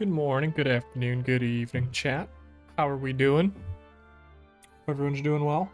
Good morning, good afternoon, good evening, chat. How are we doing? Everyone's doing well?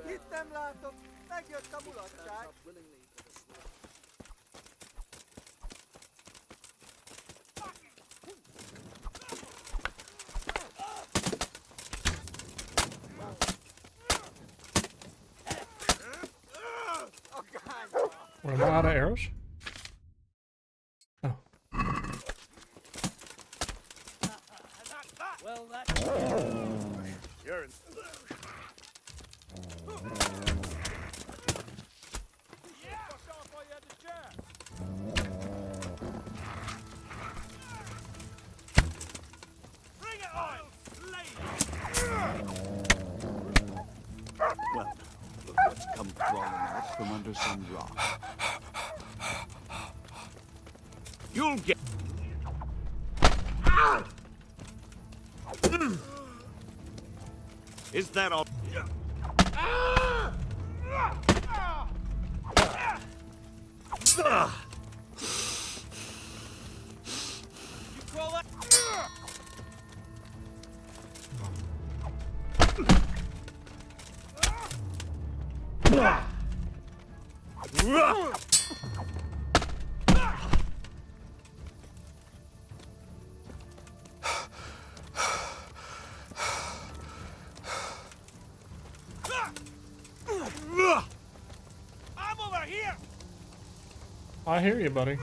Itt nem látok, megjött a mulatság. We're out of arrows? Oh. Well, that's you're in. Well, look what's come crawling out from under some rock. You'll get. Is that all? You crawl up. I'm over here. I hear you, buddy.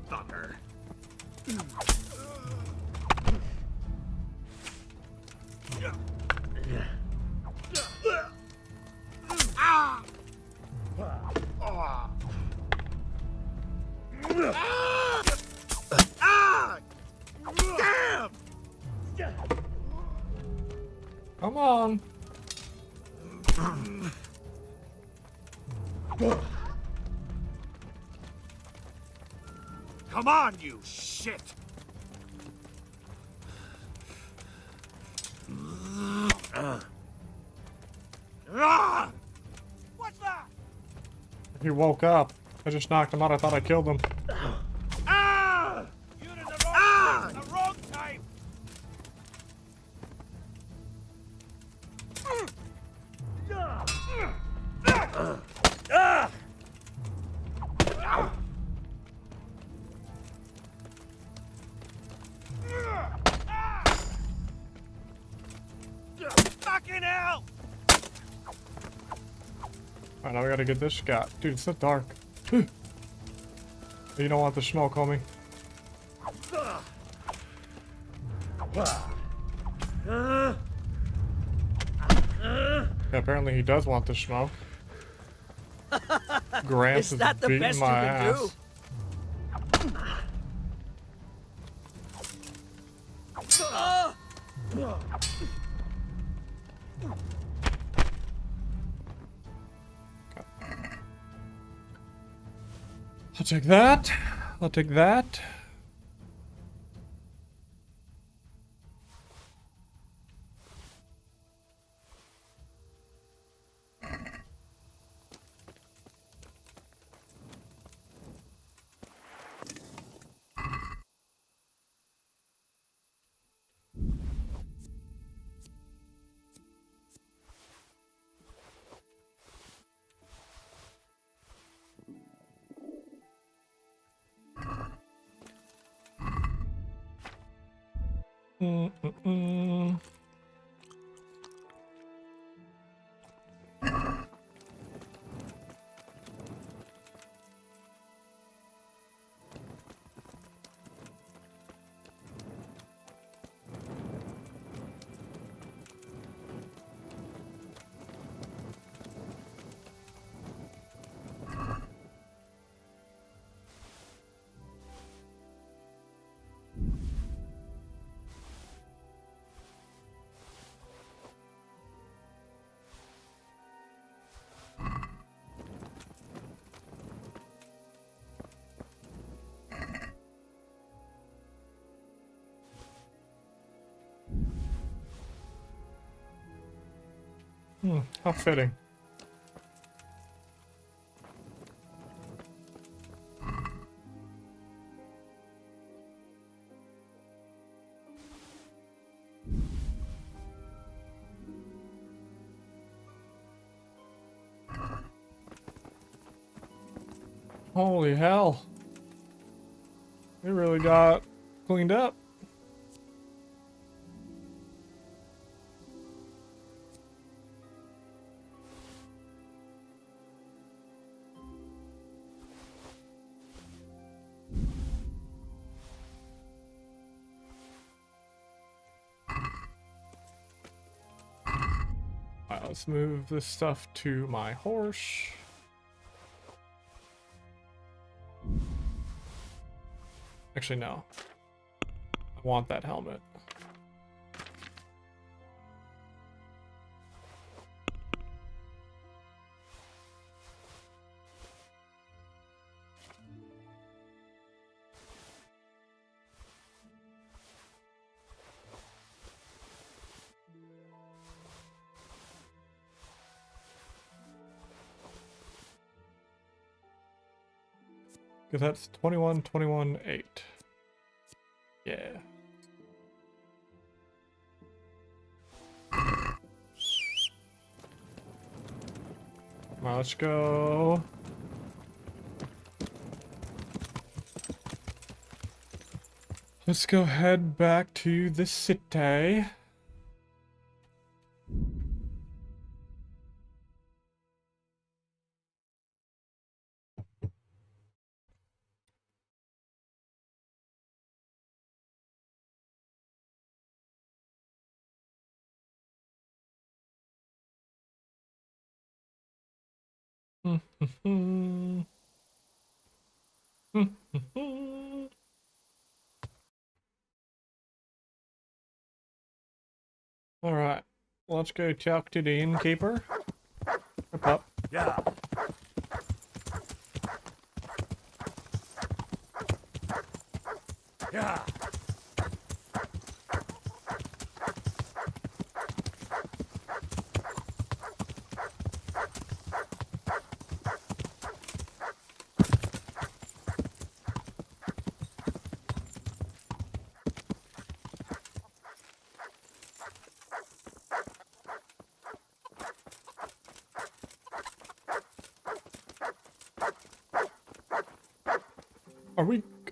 Fucker. Damn! Come on. Come on, you shit! What's that? He woke up. I just knocked him out. I thought I killed him. You're in the wrong time! Fucking hell! Alright, now we gotta get this guy. Dude, it's so dark. You don't want the smoke, homie. Yeah, apparently he does want the smoke. Gramps is that the beating best you my can ass. I'll take that. I'll take that. How fitting. Holy hell. It really got cleaned up. Alright, let's move this stuff to my horse. Actually, no. I want that helmet. Because that's 21, 21, 8. Yeah. Come on, let's go. Let's go head back to the city. Alright, let's go talk to the innkeeper. Or pup. Yeah. Yeah.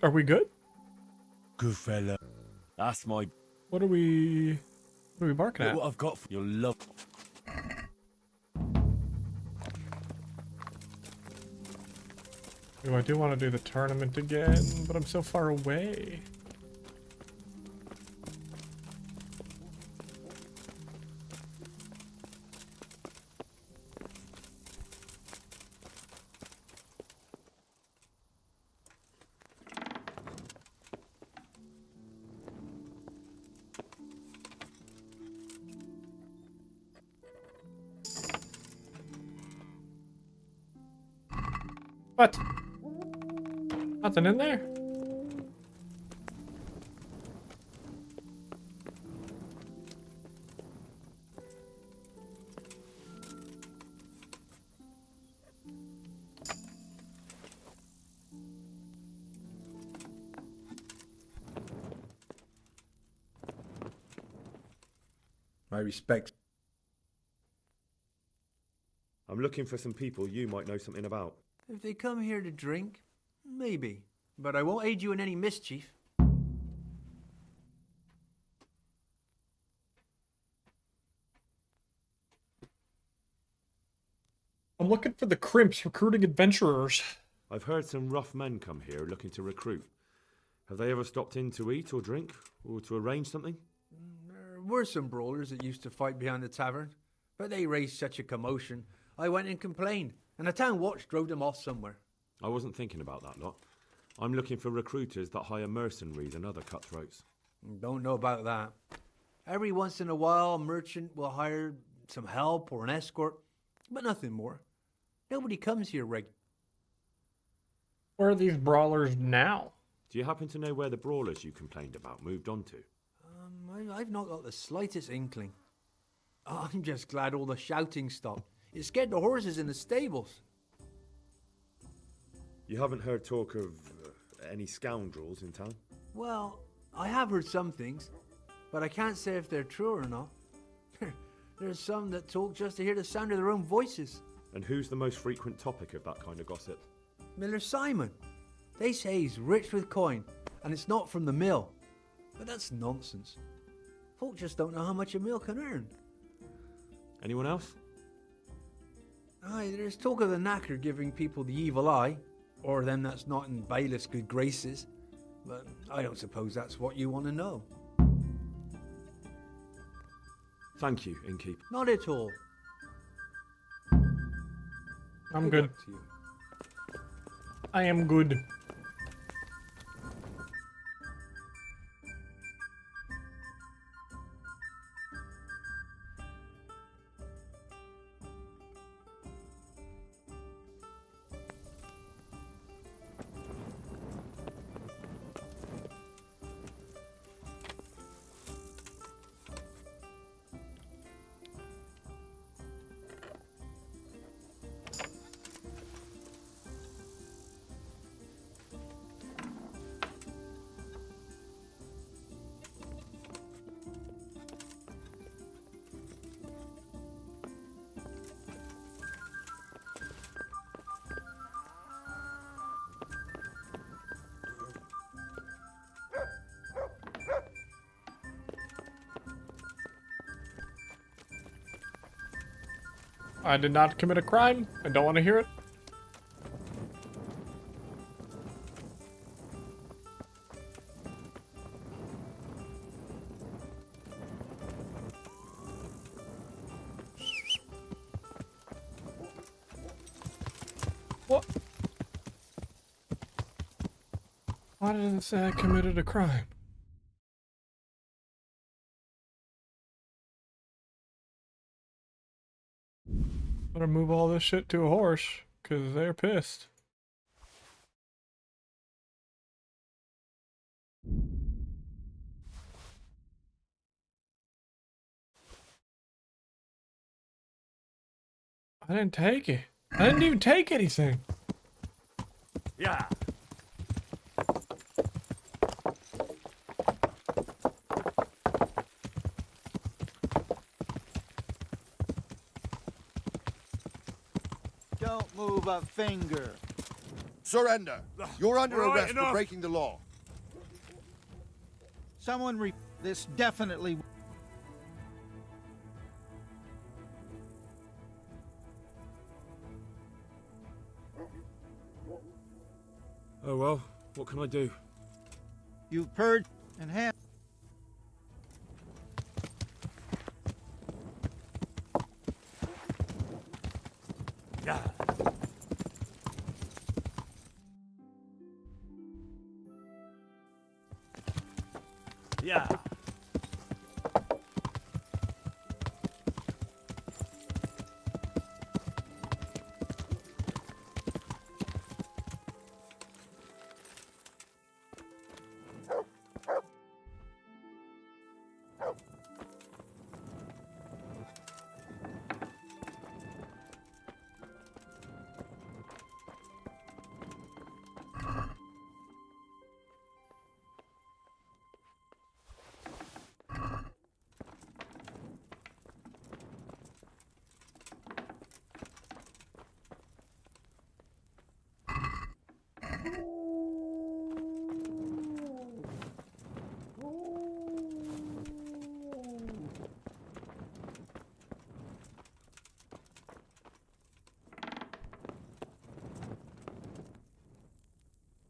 Are we good? Good fella. That's my. What are we barking at? What I've got for your love. Ooh, I do want to do the tournament again, but I'm so far away. What? Nothing in there? My respects. I'm looking for some people you might know something about. If they come here to drink, maybe. But I won't aid you in any mischief. I'm looking for the crimps recruiting adventurers. I've heard some rough men come here looking to recruit. Have they ever stopped in to eat or drink, or to arrange something? There were some brawlers that used to fight behind the tavern, but they raised such a commotion, I went and complained, and the town watch drove them off somewhere. I wasn't thinking about that lot. I'm looking for recruiters that hire mercenaries and other cutthroats. Don't know about that. Every once in a while, a merchant will hire some help or an escort, but nothing more. Nobody comes here regularly. Where are these brawlers now? Do you happen to know where the brawlers you complained about moved on to? I've not got the slightest inkling. I'm just glad all the shouting stopped. It scared the horses in the stables. You haven't heard talk of any scoundrels in town? Well, I have heard some things, but I can't say if they're true or not. There's some that talk just to hear the sound of their own voices. And who's the most frequent topic of that kind of gossip? Miller Simon. They say he's rich with coin, and it's not from the mill. But that's nonsense. Folk just don't know how much a mill can earn. Anyone else? Aye, there's talk of the knacker giving people the evil eye, or them that's not in bailiff's good graces. But I don't suppose that's what you want to know. Thank you, innkeep. Not at all. I'm good. luck to you. I am good. I did not commit a crime. I don't want to hear it. What? Why did it say I committed a crime? Better move all this shit to a horse, because they're pissed. I didn't take it. I didn't even take anything. Yeah. Don't move a finger. Surrender. You're under Right, arrest enough. for breaking the law. Someone this definitely. Oh well, what can I do? You've purged and hand. Yeah. Yeah.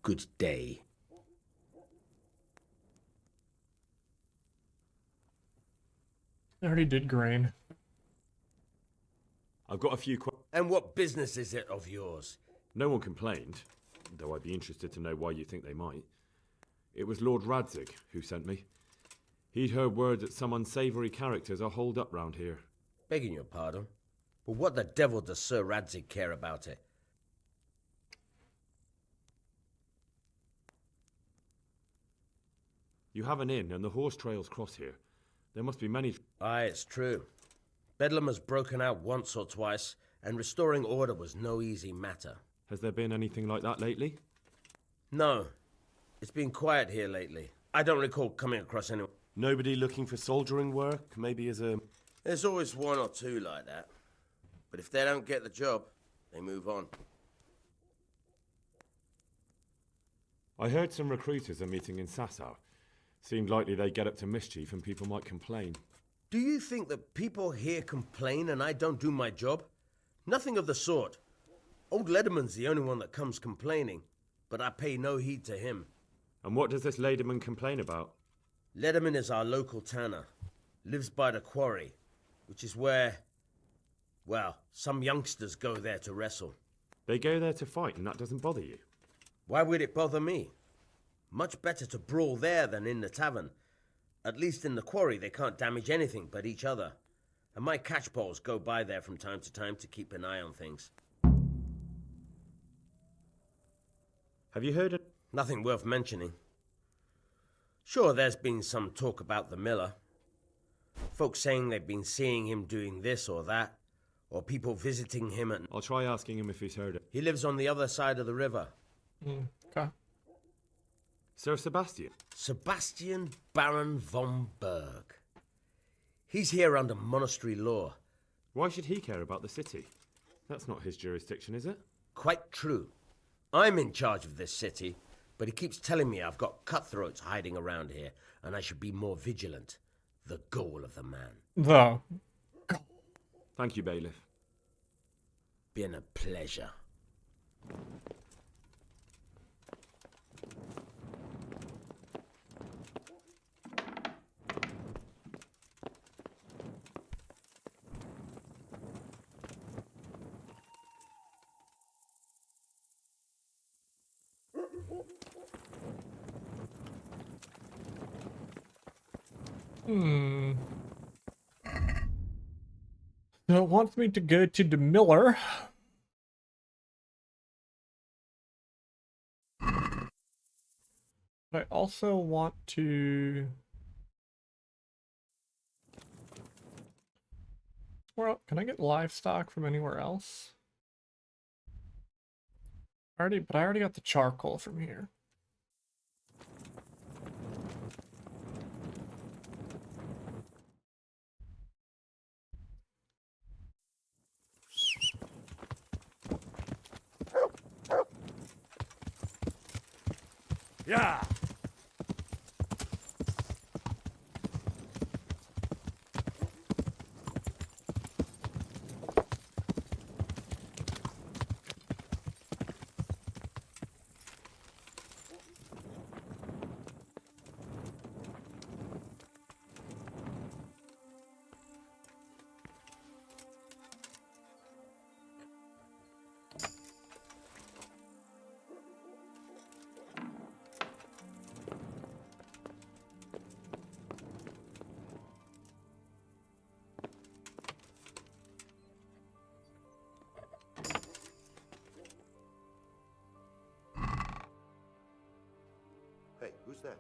Good day. I already did grain. I've got a few questions. And what business is it of yours? No one complained, though I'd be interested to know why you think they might. It was Lord Radzig who sent me. He'd heard word that some unsavoury characters are holed up round here. Begging your pardon, but what the devil does Sir Radzig care about it? You have an inn and the horse trails cross here. There must be many... Aye, it's true. Bedlam has broken out once or twice, and restoring order was no easy matter. Has there been anything like that lately? No, it's been quiet here lately. I don't recall coming across anyone. Nobody looking for soldiering work, maybe as a... There's always one or two like that. But if they don't get the job, they move on. I heard some recruiters are meeting in Sasau. Seemed likely they get up to mischief and people might complain. Do you think that people here complain and I don't do my job? Nothing of the sort. Old Lederman's the only one that comes complaining, but I pay no heed to him. And what does this Lederman complain about? Lederman is our local tanner. Lives by the quarry, which is where, well, some youngsters go there to wrestle. They go there to fight and that doesn't bother you? Why would it bother me? Much better to brawl there than in the tavern. At least in the quarry they can't damage anything but each other. And my catchpoles go by there from time to keep an eye on things. Have you heard of... Nothing worth mentioning. Sure, there's been some talk about the miller. Folks saying they've been seeing him doing this or that, or people visiting him at... I'll try asking him if he's heard it. He lives on the other side of the river. Okay. Sir Sebastian? Sebastian Baron von Berg. He's here under monastery law. Why should he care about the city? That's not his jurisdiction, is it? Quite true. I'm in charge of this city, but he keeps telling me I've got cutthroats hiding around here, and I should be more vigilant. The goal of the man. The. Thank you, Bailiff. Been a pleasure. So it wants me to go to the miller. But I also want to... Well, can I get livestock from anywhere else? But I already got the charcoal from here. Yeah. Hey, who's that?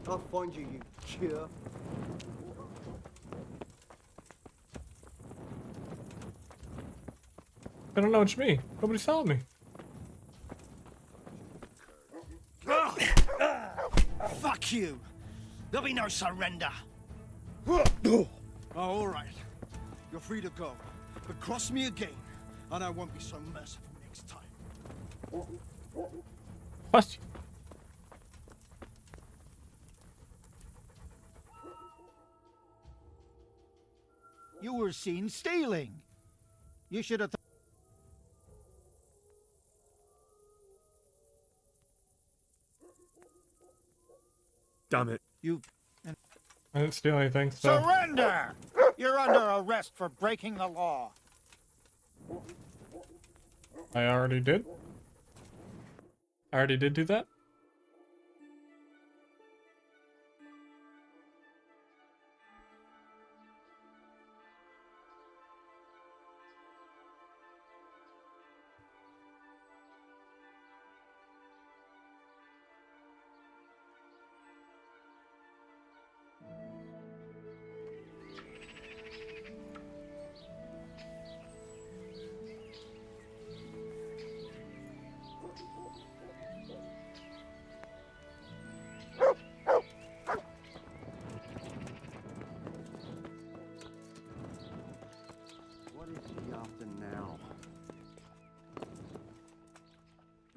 I'll find you, you cheer. I don't know what you mean. Nobody's telling me. Fuck you! There'll be no surrender. Oh, all right. You're free to go. But cross me again, and I won't be so merciful next time. What? You were seen stealing. You should have... Damn it. You... I didn't steal anything, so... Surrender! You're under arrest for breaking the law. I already did. I already did do that.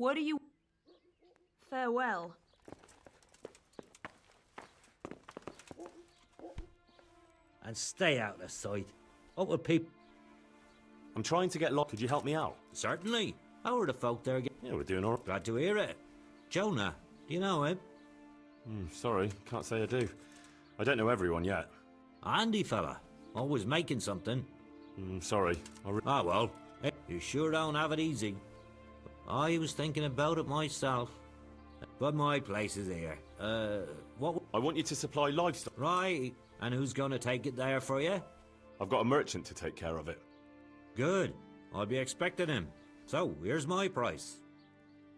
What do you... Farewell. And stay out of sight. What would people... I'm trying to get lost. Could you help me out? Certainly. How are the folk there? Yeah, we're doing all right. Glad to hear it. Jonah, do you know him? Sorry, can't say I do. I don't know everyone yet. Handy fella. Always making something. Sorry. Ah, well. You sure don't have it easy. I was thinking about it myself. But my place is here. What... I want you to supply livestock. Right. And who's gonna take it there for you? I've got a merchant to take care of it. Good. I'll be expecting him. So, here's my price.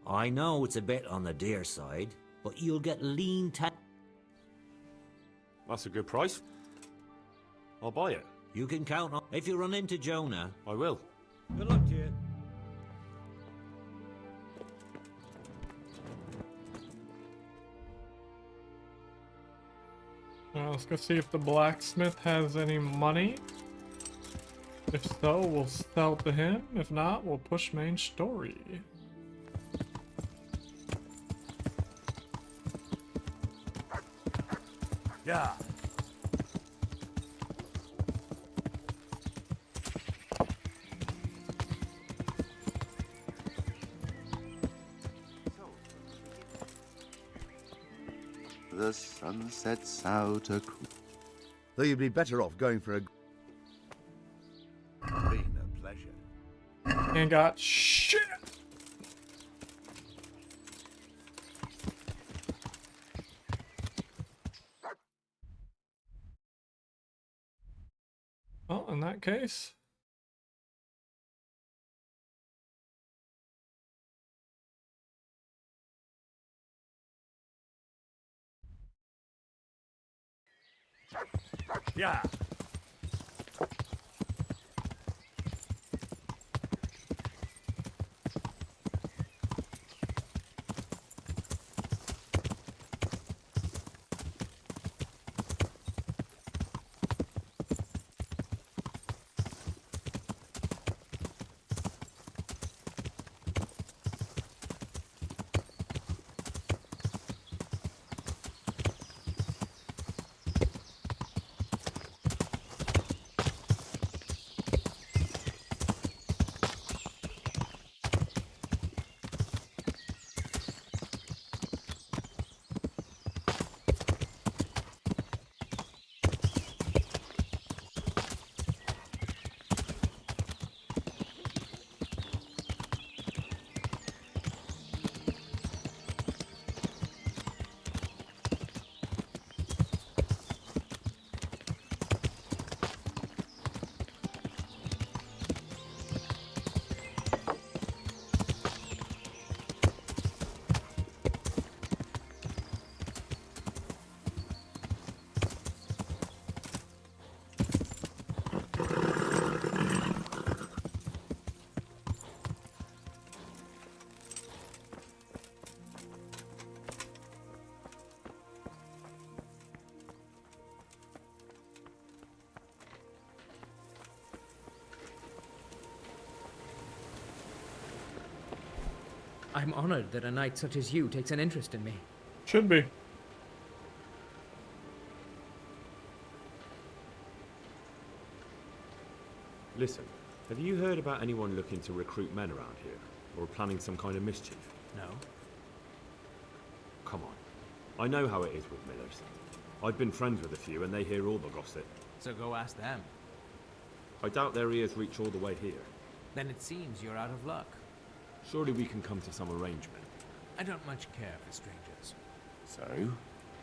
I know it's a bit on the dear side, but you'll get lean That's a good price. I'll buy it. You can count on... If you run into Jonah... I will. Good luck to you. Now let's go see if the blacksmith has any money. If so, we'll sell to him. If not, we'll push main story. Yeah. The sun sets out a... Though you'd be better off going for a... Been a pleasure. And got shit. Well, in that case... Yeah. I'm honored that a knight such as you takes an interest in me. Should be. Listen, have you heard about anyone looking to recruit men around here? Or planning some kind of mischief? No. Come on. I know how it is with millers. I've been friends with a few and they hear all the gossip. So go ask them. I doubt their ears reach all the way here. Then it seems you're out of luck. Surely we can come to some arrangement. I don't much care for strangers. So,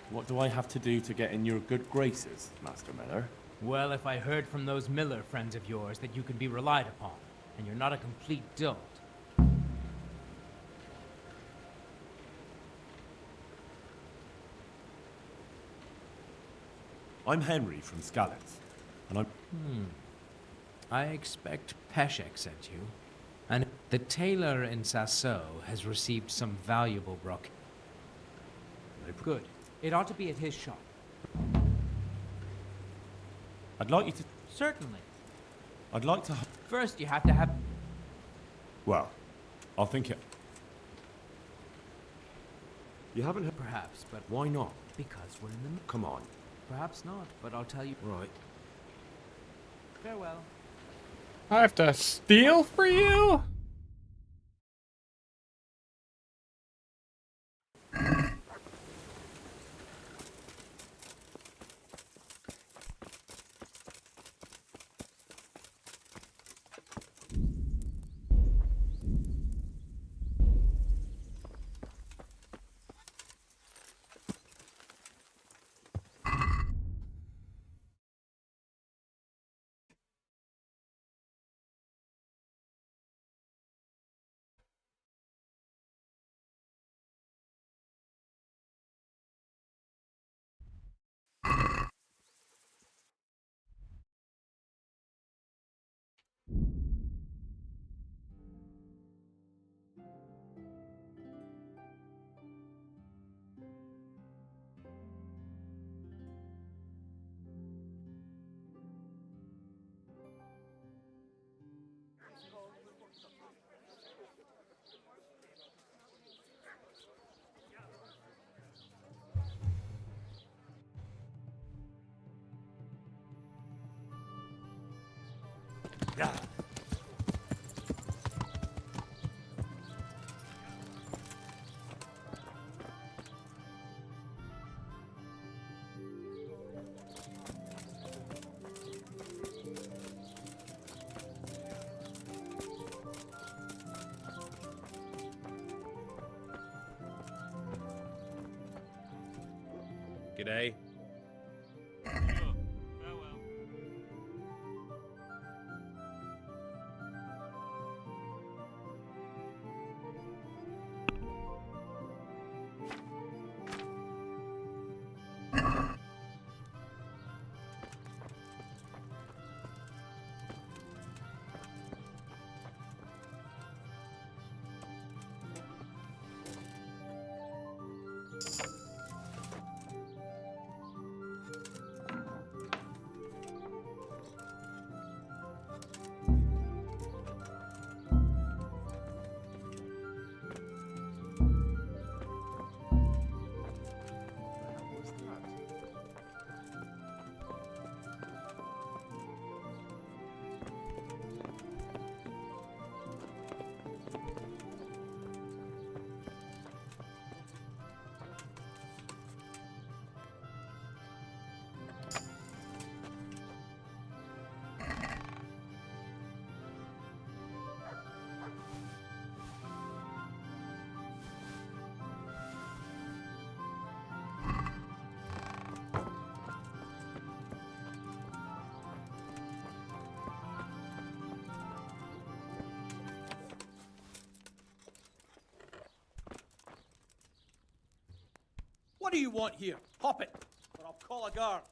what do I have to do to get in your good graces, Master Miller? Well, if I heard from those Miller friends of yours that you can be relied upon, and you're not a complete dolt. I'm Henry from Skalitz, and I'm... I expect Peshek sent you. And the tailor in Sasso has received some valuable brocade. Good. It ought to be at his shop. I'd like you to... Certainly. I'd like to... First, you have to have... Well, I'll think it... You haven't heard? Perhaps, but Why not? because we're in the... Come on. Perhaps not, but I'll tell you... Right. Farewell. I have to steal for you? G'day. What do you want here? Hop it, or I'll call a guard.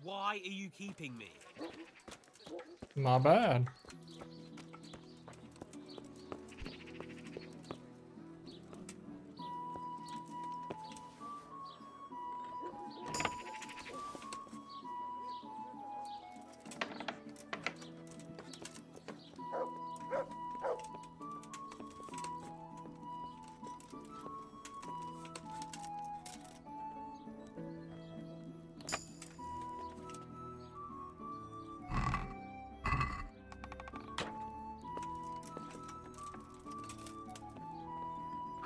Why are you keeping me? Not bad.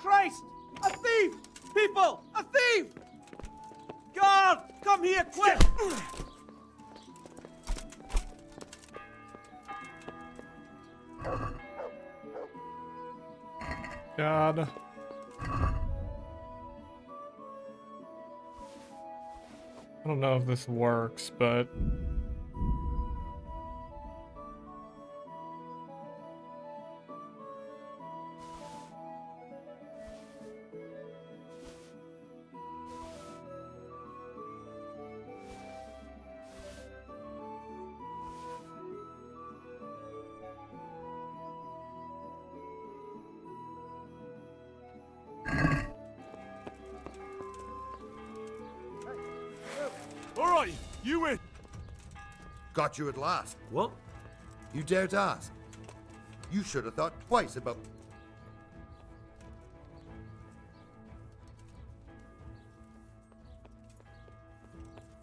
Christ! A thief! People! A thief! Guard! Come here, quick! God. I don't know if this works, but... All right, you win. Got you at last. What? You dare to ask? You should have thought twice about...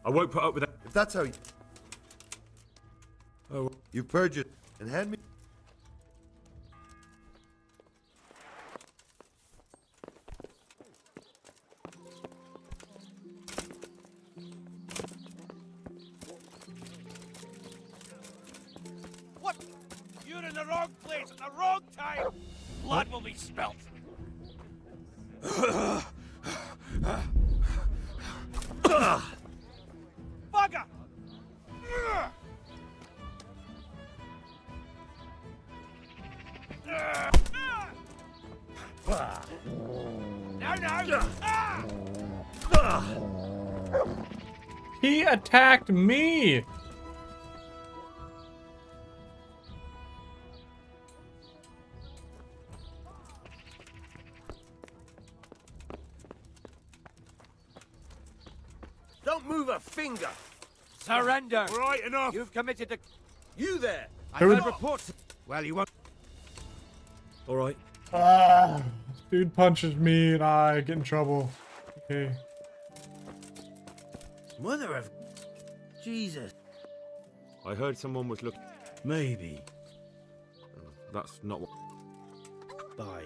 I won't put up with that. If that's how you... Oh, You purge it and hand me... What? You're in the wrong place at the wrong time. Blood will be spilt. Bugger! No, no! He attacked me! Don't move a finger. Surrender. All right, enough. You've committed to... You there. I Who- heard reports. Well, you won't... all right. Ah, this dude punches me and I get in trouble. Okay. Mother of... Jesus. I heard someone was looking. Maybe. That's not what. Bye.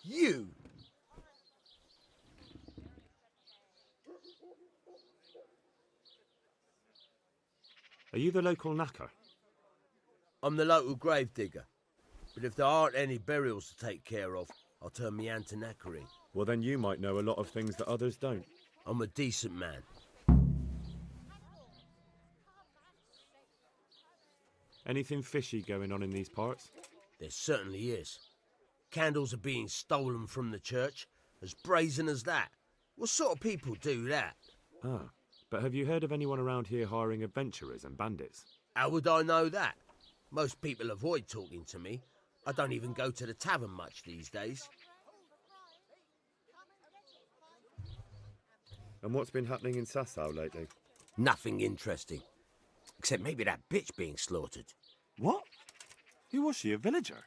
You. Are you the local knacker? I'm the local grave digger. But if there aren't any burials to take care of, I'll turn me hand to knackering. Well, then you might know a lot of things that others don't. I'm a decent man. Anything fishy going on in these parts? There certainly is. Candles are being stolen from the church, as brazen as that. What sort of people do that? Ah, but have you heard of anyone around here hiring adventurers and bandits? How would I know that? Most people avoid talking to me. I don't even go to the tavern much these days. And what's been happening in Sasau lately? Nothing interesting. Except maybe that bitch being slaughtered. What? Who was she, a villager?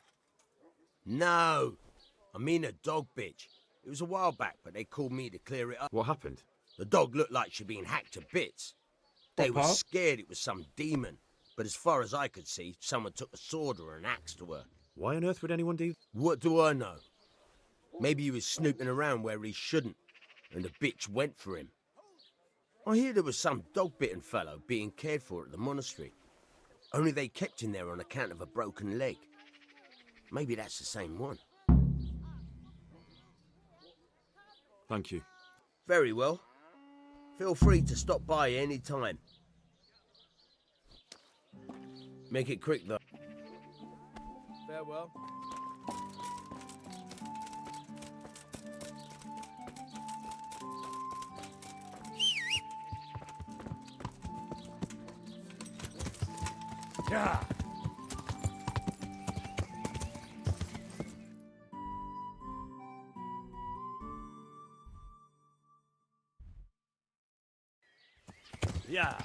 No, I mean a dog bitch. It was a while back, but they called me to clear it up. What happened? The dog looked like she'd been hacked to bits. They were Pop? scared it was some demon, but as far as I could see, someone took a sword or an axe to her. Why on earth would anyone do... What do I know? Maybe he was snooping around where he shouldn't, and the bitch went for him. I hear there was some dog-bitten fellow being cared for at the monastery. Only they kept him there on account of a broken leg. Maybe that's the same one. Thank you. Very well. Feel free to stop by any time. Make it quick, though. Farewell. Yeah. Yeah.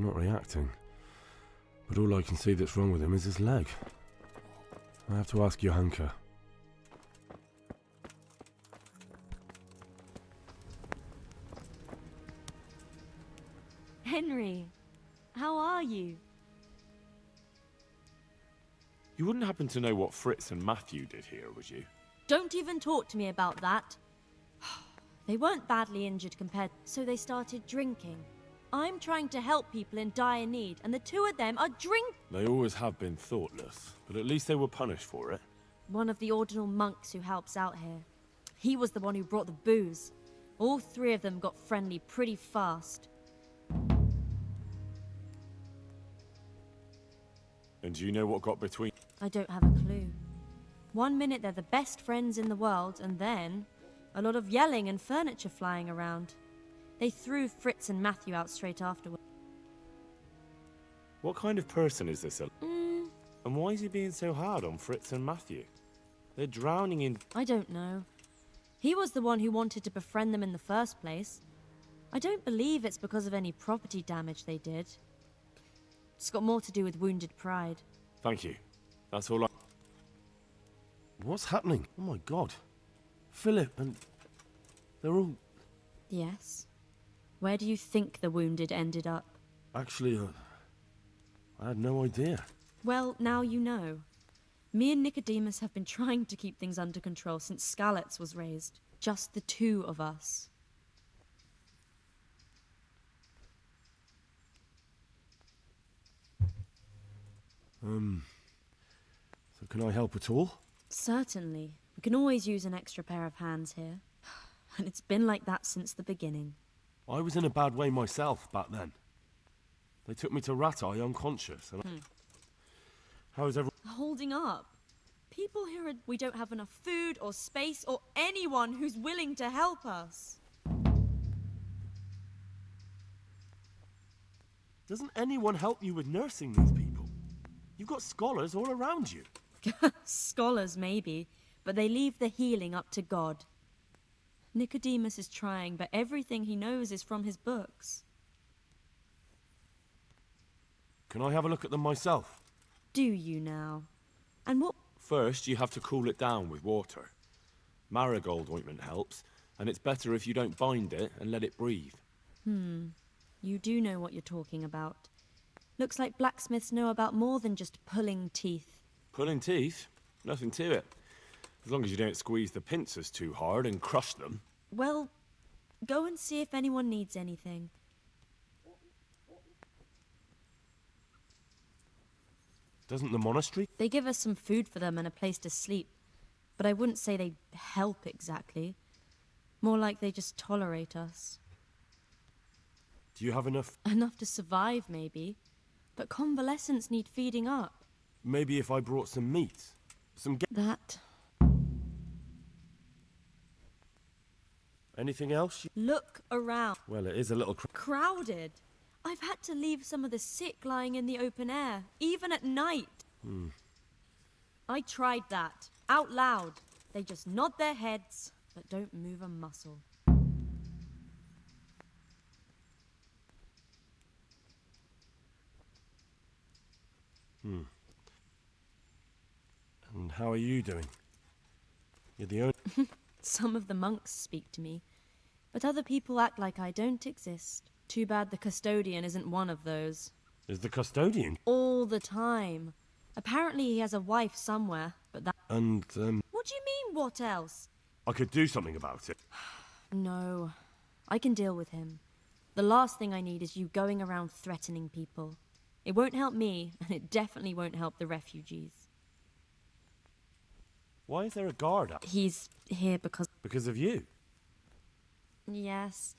not reacting. But all I can see that's wrong with him is his leg. I have to ask Johanka. Henry, how are you? You wouldn't happen to know what Fritz and Matthew did here, would you? Don't even talk to me about that. They weren't badly injured compared, so they started drinking. I'm trying to help people in dire need, and the two of them are They always have been thoughtless, but at least they were punished for it. One of the ordinal monks who helps out here. He was the one who brought the booze. All three of them got friendly pretty fast. And do you know what got between? I don't have a clue. One minute they're the best friends in the world, and then a lot of yelling and furniture flying around. They threw Fritz and Matthew out straight afterward. What kind of person is this? And why is he being so hard on Fritz and Matthew? They're drowning in... I don't know. He was the one who wanted to befriend them in the first place. I don't believe it's because of any property damage they did. It's got more to do with wounded pride. Thank you. That's all I... What's happening? Oh my god. Philip and... they're all... Yes. Where do you think the wounded ended up? Actually, I had no idea. Well, now you know. Me and Nicodemus have been trying to keep things under control since Skalitz was raised. Just the two of us. So can I help at all? Certainly. We can always use an extra pair of hands here. And it's been like that since the beginning. I was in a bad way myself back then. They took me to Rat-Eye unconscious. And How's everyone? Holding up. People here are... We don't have enough food or space or anyone who's willing to help us. Doesn't anyone help you with nursing these people? You've got scholars all around you. Scholars, maybe, but they leave the healing up to God. Nicodemus is trying, but everything he knows is from his books. Can I have a look at them myself? Do you now? And what... First, you have to cool it down with water. Marigold ointment helps, and it's better if you don't bind it and let it breathe. You do know what you're talking about. Looks like blacksmiths know about more than just pulling teeth. Pulling teeth? Nothing to it. As long as you don't squeeze the pincers too hard and crush them. Well, go and see if anyone needs anything. Doesn't the monastery? They give us some food for them and a place to sleep, but I wouldn't say they help exactly. More like they just tolerate us. Do you have enough? Enough to survive, maybe. But convalescents need feeding up. Maybe if I brought some meat? Some... That... Anything else? Look around. Well, it is a little... Crowded. I've had to leave some of the sick lying in the open air, even at night. I tried that, out loud. They just nod their heads, but don't move a muscle. And how are you doing? You're the only... Some of the monks speak to me, but other people act like I don't exist. Too bad the custodian isn't one of those. Is the custodian? All the time. Apparently he has a wife somewhere, but that... And, What do you mean, what else? I could do something about it. No. I can deal with him. The last thing I need is you going around threatening people. It won't help me, and it definitely won't help the refugees. Why is there a guard up? He's here because... Because of you? Yes.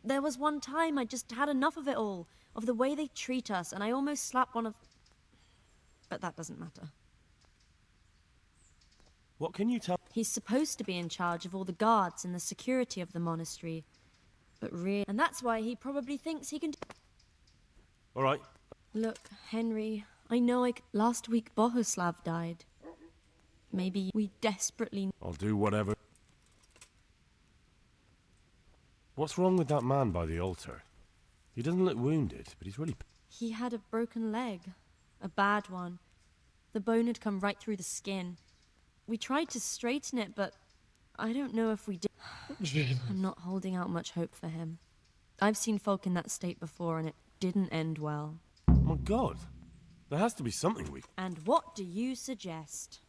There was one time I just had enough of it all, of the way they treat us, and I almost slapped one of... But that doesn't matter. What can you tell... He's supposed to be in charge of all the guards and the security of the monastery. But really... And that's why he probably thinks he can... All right. Look, Henry, I know last week Bohuslav died. Maybe we desperately... I'll do whatever. What's wrong with that man by the altar? He doesn't look wounded, but he's really... He had a broken leg. A bad one. The bone had come right through the skin. We tried to straighten it, but I don't know if we did. I'm not holding out much hope for him. I've seen folk in that state before, and it didn't end well. My God. There has to be something we... And what do you suggest?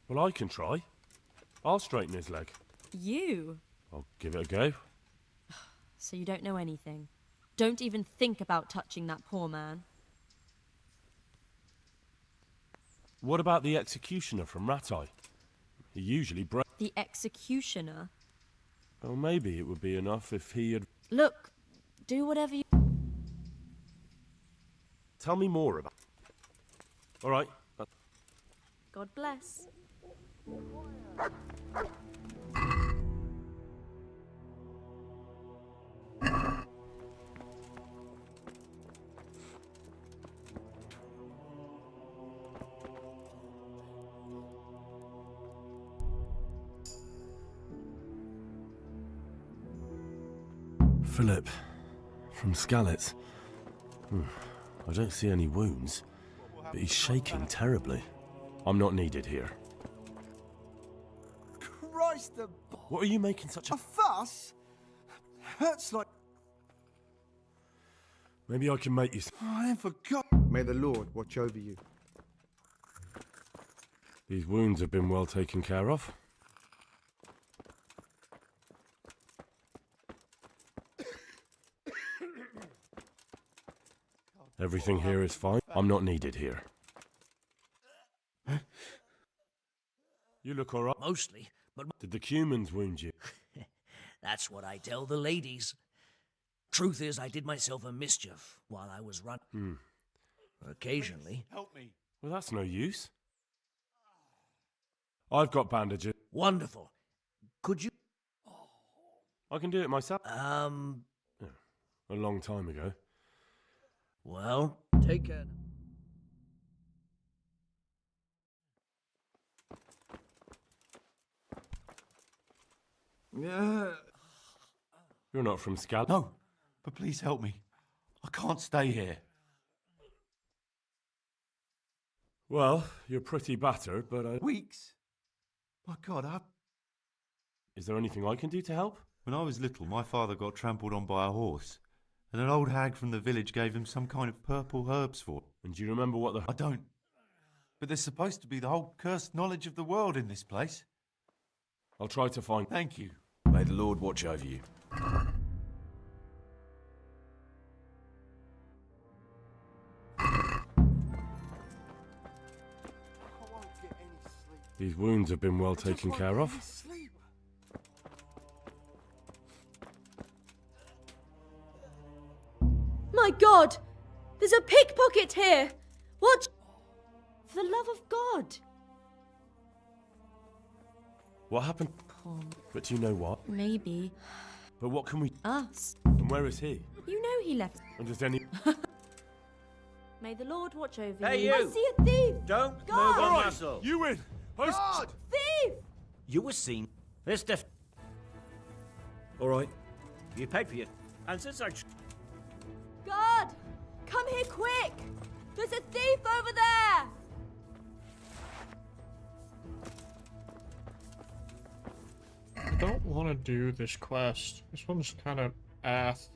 Well, I can try. I'll straighten his leg. You? I'll give it a go. So you don't know anything. Don't even think about touching that poor man. What about the executioner from Ratai? He usually The executioner? Well, maybe it would be enough if he had... Look, do whatever you... Tell me more about... All right. God bless. Philip, from Skalitz. I don't see any wounds, but he's shaking terribly. I'm not needed here. Christ, What are you making such a... fuss? Hurts like... Maybe I can make you... I forgot. May the Lord watch over you. These wounds have been well taken care of. Everything here is fine. I'm not needed here. You look all right. Mostly, but... Did the Cumans wound you? That's what I tell the ladies. Truth is, I did myself a mischief while I was running. Occasionally. Help me. Well, that's no use. I've got bandages. Wonderful. Could you... I can do it myself. Yeah, a long time ago. Well, take care. Yeah. You're not from Skal? No, but please help me. I can't stay here. Well, you're pretty battered, but I... Weeks? My God, Is there anything I can do to help? When I was little, my father got trampled on by a horse, and an old hag from the village gave him some kind of purple herbs for it. And do you remember what the... I don't. But there's supposed to be the whole cursed knowledge of the world in this place. I'll try to find... Thank you. May the Lord watch over you. These wounds have been well taken care of. My God! There's a pickpocket here! What? For the love of God! What happened? But do you know what? Maybe. But what can we... Us. And where is he? You know he left. And does any... May the Lord watch over Hey, you. you! I see a thief! Don't God! move a muscle. You win! God! Thief! You were seen. Mister. All right. You paid for it. And since I... God! Come here quick! There's a thief over there! I don't want to do this quest. This one's kind of ass.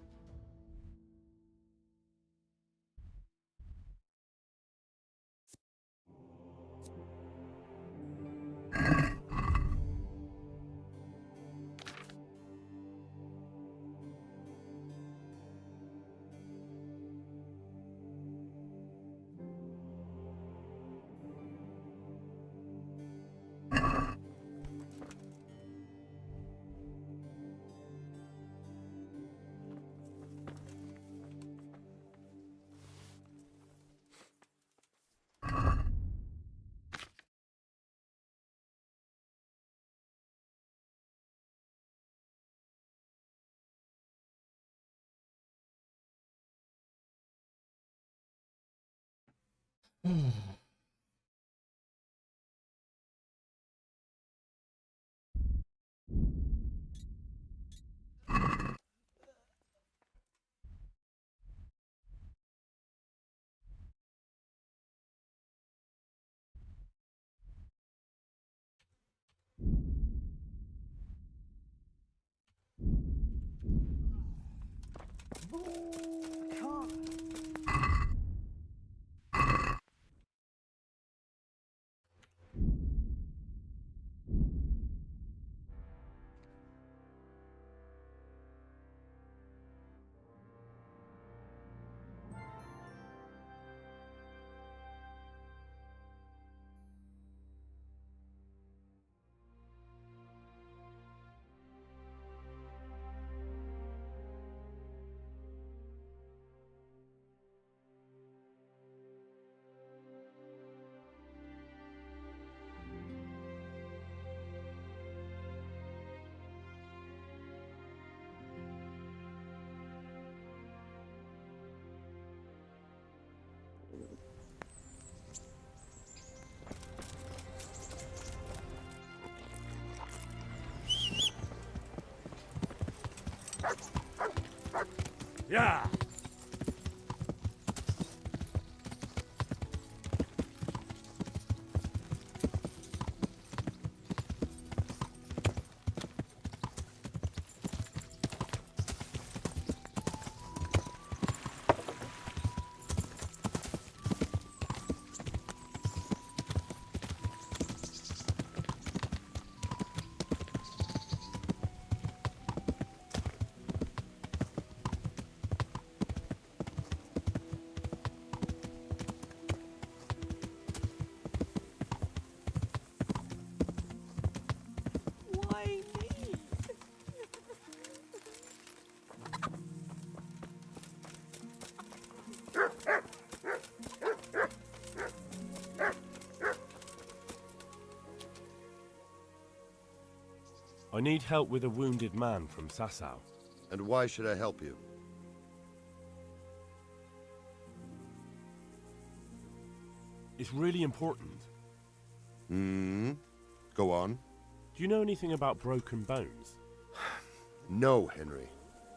Yeah! Why me? I need help with a wounded man from Sasau. And why should I help you? It's really important. Go on. Do you know anything about broken bones? No, Henry.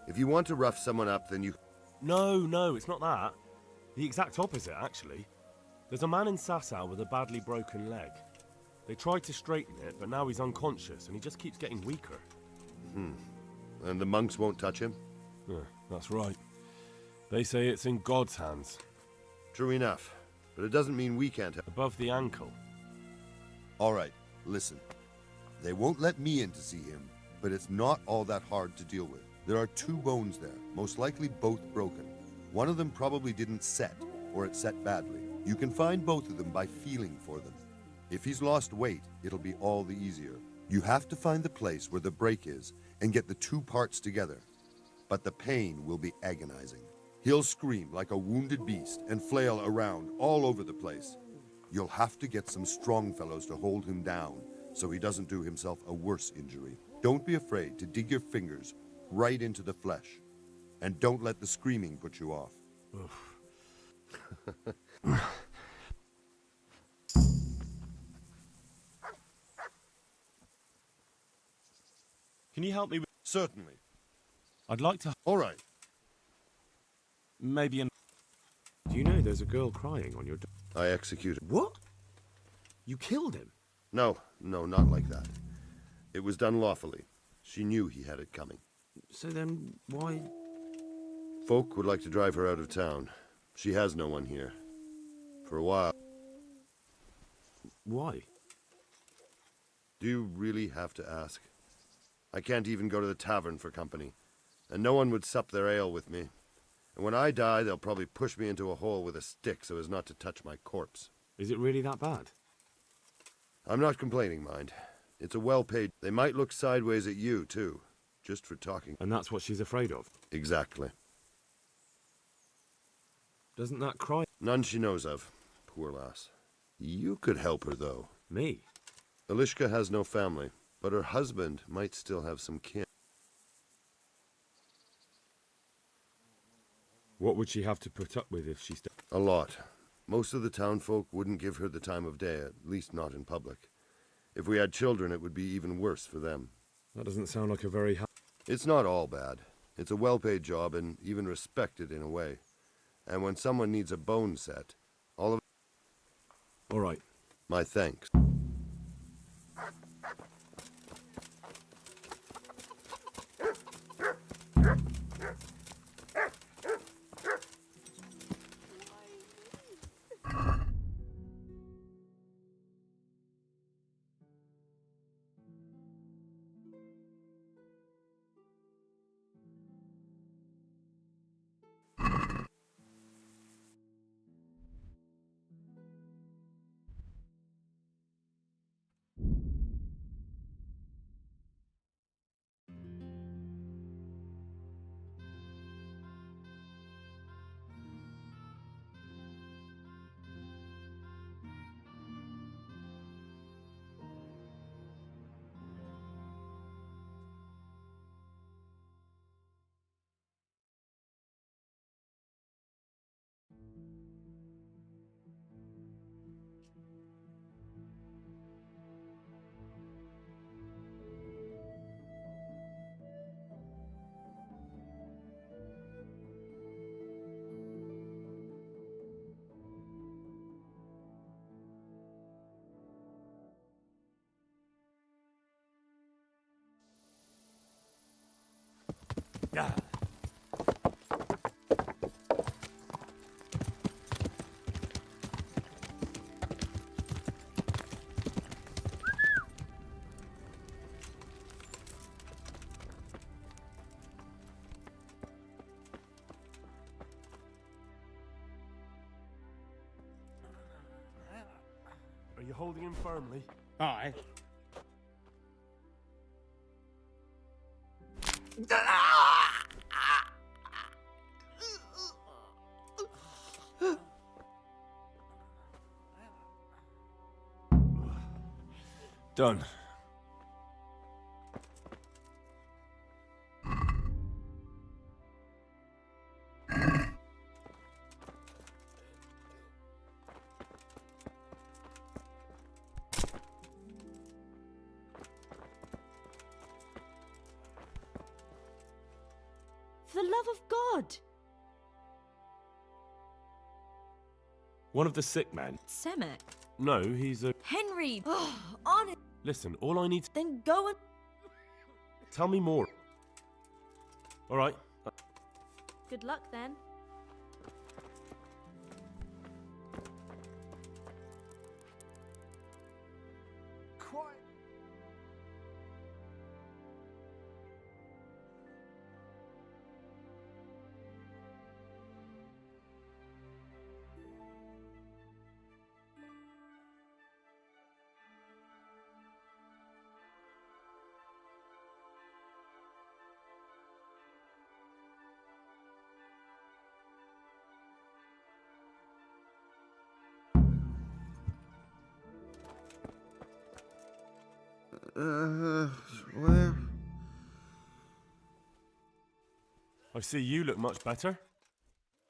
If you want to rough someone up, then you... No, it's not that. The exact opposite, actually. There's a man in Sasau with a badly broken leg. They tried to straighten it, but now he's unconscious and he just keeps getting weaker. And the monks won't touch him? Yeah, that's right. They say it's in God's hands. True enough. But it doesn't mean we can't help. Above the ankle. All right, listen. They won't let me in to see him, but it's not all that hard to deal with. There are 2 bones there, most likely both broken. One of them probably didn't set, or it set badly. You can find both of them by feeling for them. If he's lost weight, it'll be all the easier. You have to find the place where the break is and get the 2 parts together. But the pain will be agonizing. He'll scream like a wounded beast and flail around all over the place. You'll have to get some strong fellows to hold him down so he doesn't do himself a worse injury. Don't be afraid to dig your fingers right into the flesh. And don't let the screaming put you off. Can you help me with... Certainly. I'd like to... All right. Maybe an... Do you know there's a girl crying on your... I executed. What? You killed him? No, not like that. It was done lawfully. She knew he had it coming. So then, why... Folk would like to drive her out of town. She has no one here. For a while. Why? Do you really have to ask? I can't even go to the tavern for company, and no one would sup their ale with me. And when I die, they'll probably push me into a hole with a stick so as not to touch my corpse. Is it really that bad? I'm not complaining, mind. It's a well-paid... They might look sideways at you, too, just for talking. And that's what she's afraid of? Exactly. Doesn't that cry? None she knows of. Poor lass. You could help her, though. Me? Elishka has no family, but her husband might still have some kin. What would she have to put up with if she... A lot. Most of the townfolk wouldn't give her the time of day, at least not in public. If we had children, it would be even worse for them. That doesn't sound like a very... It's not all bad. It's a well-paid job and even respected in a way. And when someone needs a bone set, all of... All right. My thanks. Yeah. Are you holding him firmly? Aye. Done. For the love of God! One of the sick men. Semek. No, he's a... Henry! Oh, honest. Listen, all I need to... Then go and... Tell me more. All right. Good luck then. Quiet. Where? I see you look much better.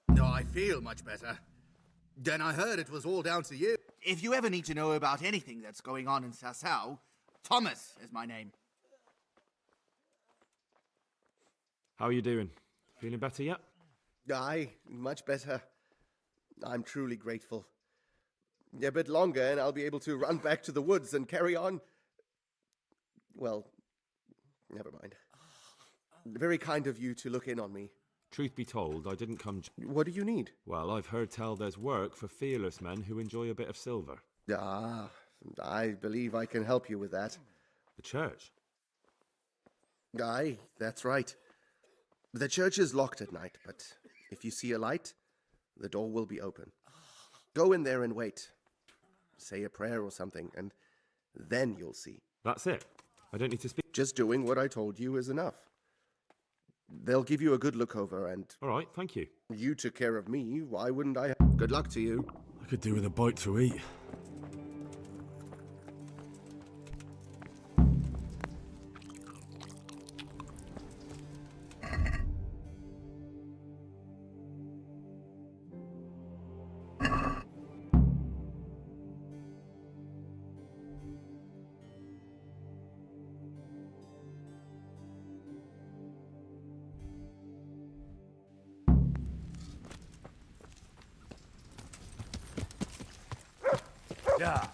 No, I feel much better. Then I heard it was all down to you. If you ever need to know about anything that's going on in Sasau, Thomas is my name. How are you doing? Feeling better yet? Aye, much better. I'm truly grateful. A bit longer and I'll be able to run back to the woods and carry on. Well, never mind. Very kind of you to look in on me. Truth be told, I didn't come... What do you need? Well, I've heard tell there's work for fearless men who enjoy a bit of silver. Ah, I believe I can help you with that. The church? Aye, that's right. The church is locked at night, but if you see a light, the door will be open. Go in there and wait. Say a prayer or something, and then you'll see. That's it? I don't need to speak? Just doing what I told you is enough. They'll give you a good look over, and... All right, thank you. You took care of me, why wouldn't I? Good luck to you. I could do with a bite to eat. Yeah.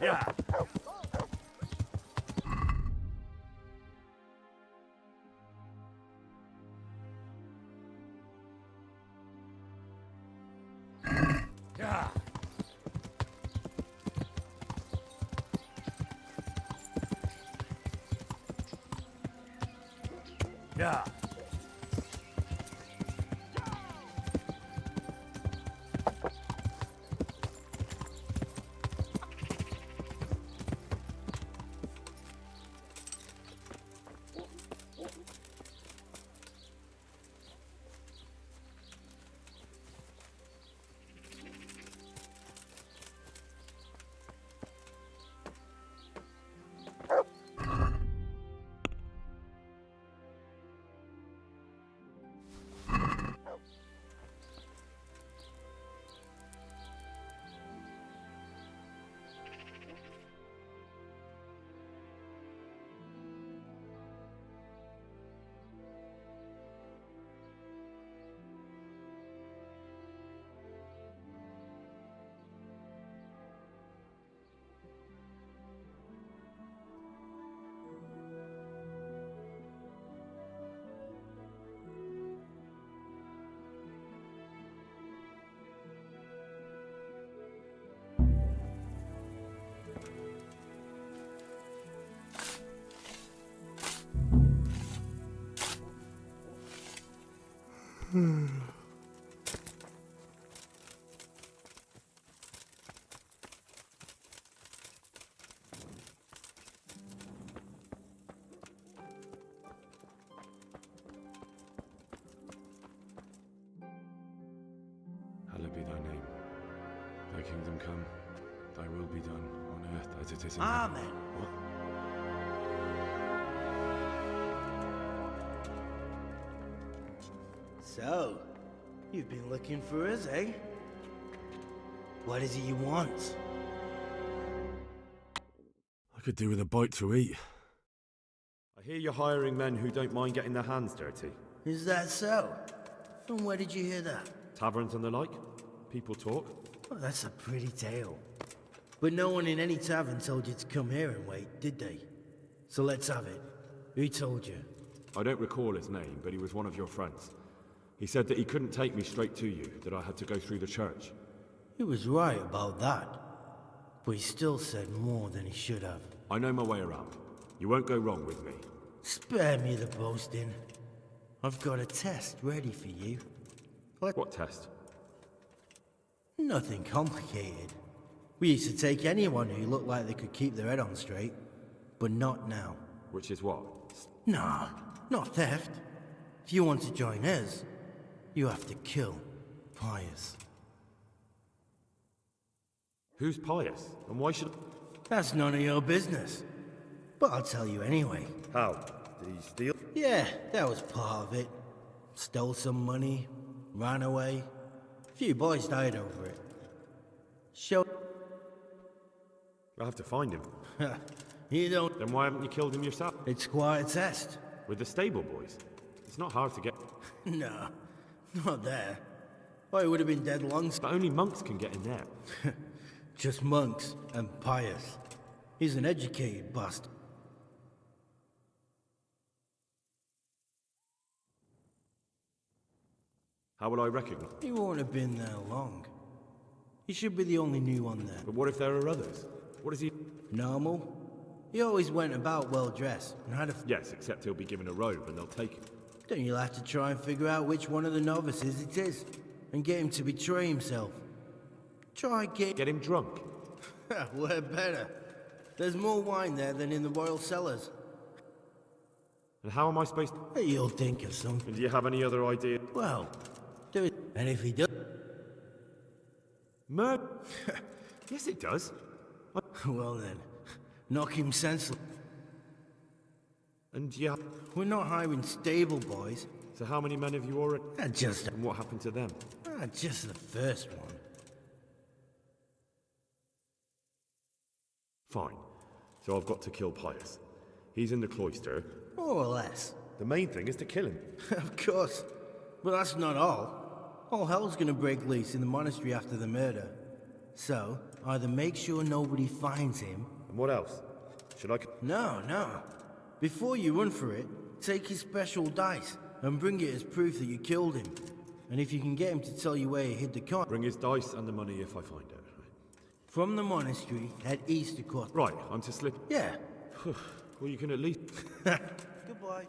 Yeah. Yeah. Yeah. Hallowed be thy name. Thy kingdom come. Thy will be done on earth as it is in Amen. heaven. What? So, you've been looking for us, eh? What is it you want? I could do with a bite to eat. I hear you're hiring men who don't mind getting their hands dirty. Is that so? And where did you hear that? Taverns and the like. People talk. Well, that's a pretty tale. But no one in any tavern told you to come here and wait, did they? So let's have it. Who told you? I don't recall his name, but he was one of your friends. He said that he couldn't take me straight to you, that I had to go through the church. He was right about that. But he still said more than he should have. I know my way around. You won't go wrong with me. Spare me the boasting. I've got a test ready for you. What test? Nothing complicated. We used to take anyone who looked like they could keep their head on straight. But not now. Which is what? Nah, not theft. If you want to join us, you have to kill Pius. Who's Pius? And why should... That's none of your business. But I'll tell you anyway. How? Did he steal? Yeah, that was part of it. Stole some money, ran away. A few boys died over it. Show... I'll have to find him. You don't... Then why haven't you killed him yourself? It's quite a test. With the stable boys? It's not hard to get... No, not there. Oh, he would have been dead long... But only monks can get in there. Just monks and Pius. He's an educated bastard. How will I recognize? He won't have been there long. He should be the only new one there. But what if there are others? What is he... Normal. He always went about well dressed and had a... Yes, except he'll be given a robe and they'll take him. Then you'll have to try and figure out which one of the novices it is and get him to betray himself. Try Get him drunk. We're better. There's more wine there than in the royal cellars. And how am I supposed to... You'll think of something. And do you have any other idea? Well, do it. And if he does... Murder? Yes, it does. Well then, knock him senseless. And yeah... We're not hiring stable boys. So how many men have you already... Just... And what happened to them? Just the first one. Fine. So I've got to kill Pius. He's in the cloister. More or less. The main thing is to kill him. Of course. But that's not all. All hell's gonna break loose in the monastery after the murder. So, either make sure nobody finds him... And what else? Should I... No. Before you run for it, take his special dice and bring it as proof that you killed him. And if you can get him to tell you where he hid the coin... Bring his dice and the money if I find it. From the monastery, head east across... Right, I'm to slip... Yeah. Well, you can at least... Goodbye.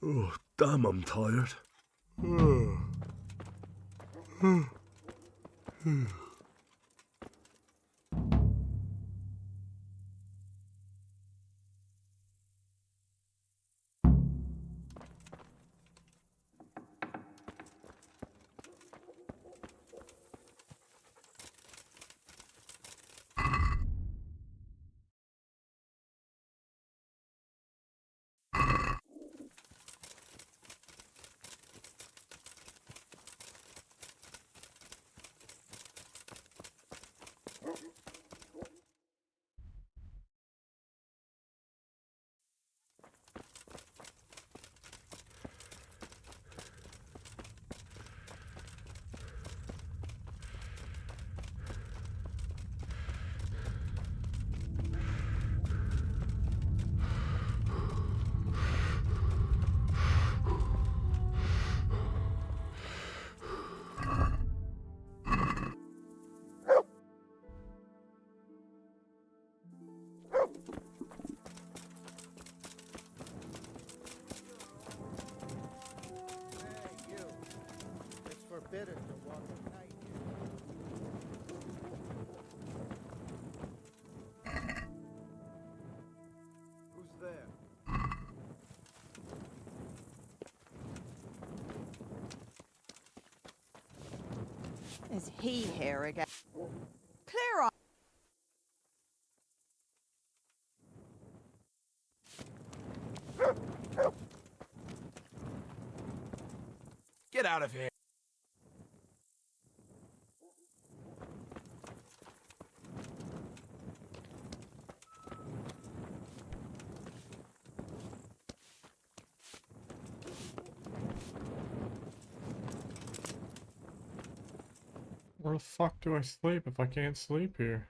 Oh, damn, I'm tired. better to walk at night. Who's there? Is he here again? Clear up. Get out of here. Where the fuck do I sleep if I can't sleep here?